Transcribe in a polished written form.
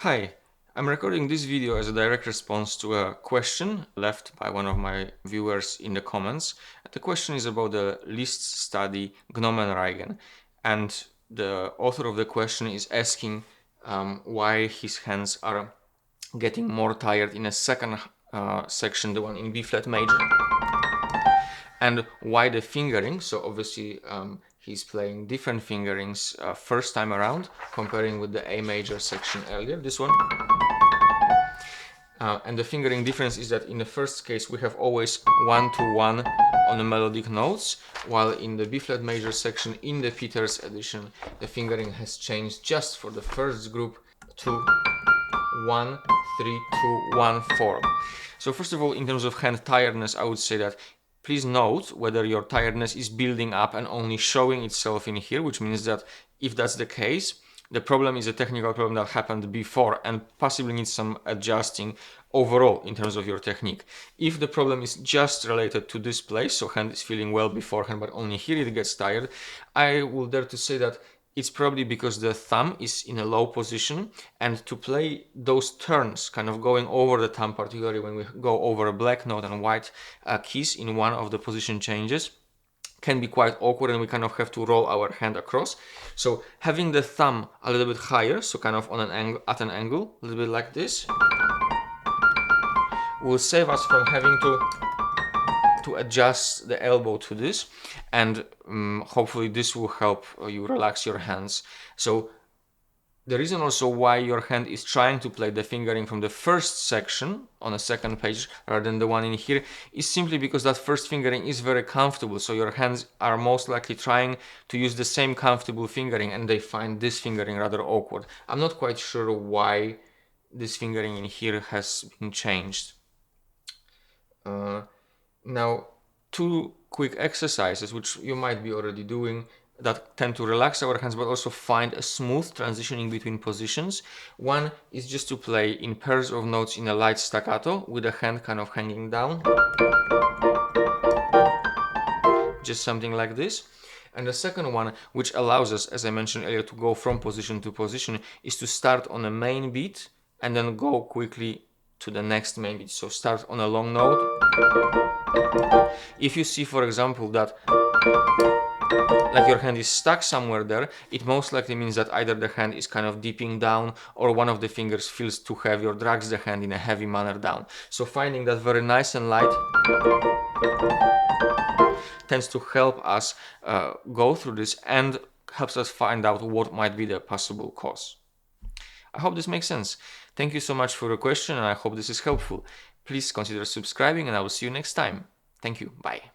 Hi, I'm recording this video as a direct response to a question left by one of my viewers in the comments. The question is about the Liszt study Gnomenreigen, and the author of the question is asking why his hands are getting more tired in a second section, the one in B flat major, and why the fingering. So obviously he's playing different fingerings first time around, comparing with the A major section earlier, this one. And the fingering difference is that in the first case we have always 1-1 on the melodic notes, while in the B flat major section in the Peters edition the fingering has changed just for the first group to 1-3-2-1-4. So first of all, in terms of hand tiredness, I would say that please note whether your tiredness is building up and only showing itself in here, which means that if that's the case, the problem is a technical problem that happened before and possibly needs some adjusting overall in terms of your technique. If the problem is just related to this place, so hand is feeling well beforehand, but only here it gets tired, I will dare to say that it's probably because the thumb is in a low position, and to play those turns, kind of going over the thumb, particularly when we go over a black note and white keys in one of the position changes, can be quite awkward, and we kind of have to roll our hand across. So having the thumb a little bit higher, so kind of on an angle, at an angle, a little bit like this, will save us from having to adjust the elbow to this, and hopefully this will help you relax your hands. So the reason also why your hand is trying to play the fingering from the first section on a second page rather than the one in here is simply because that first fingering is very comfortable. So your hands are most likely trying to use the same comfortable fingering, and they find this fingering rather awkward. I'm not quite sure why this fingering in here has been changed. Now, two quick exercises which you might be already doing that tend to relax our hands but also find a smooth transitioning between positions. One is just to play in pairs of notes in a light staccato with the hand kind of hanging down, just something like this. And the second one, which allows us, as I mentioned earlier, to go from position to position, is to start on a main beat and then go quickly to the next main beat. So start on a long note. If you see, for example, that like your hand is stuck somewhere there, it most likely means that either the hand is kind of dipping down, or one of the fingers feels too heavy or drags the hand in a heavy manner down. So finding that very nice and light tends to help us go through this and helps us find out what might be the possible cause. I hope this makes sense. Thank you so much for your question, and I hope this is helpful. Please consider subscribing, and I will see you next time. Thank you. Bye.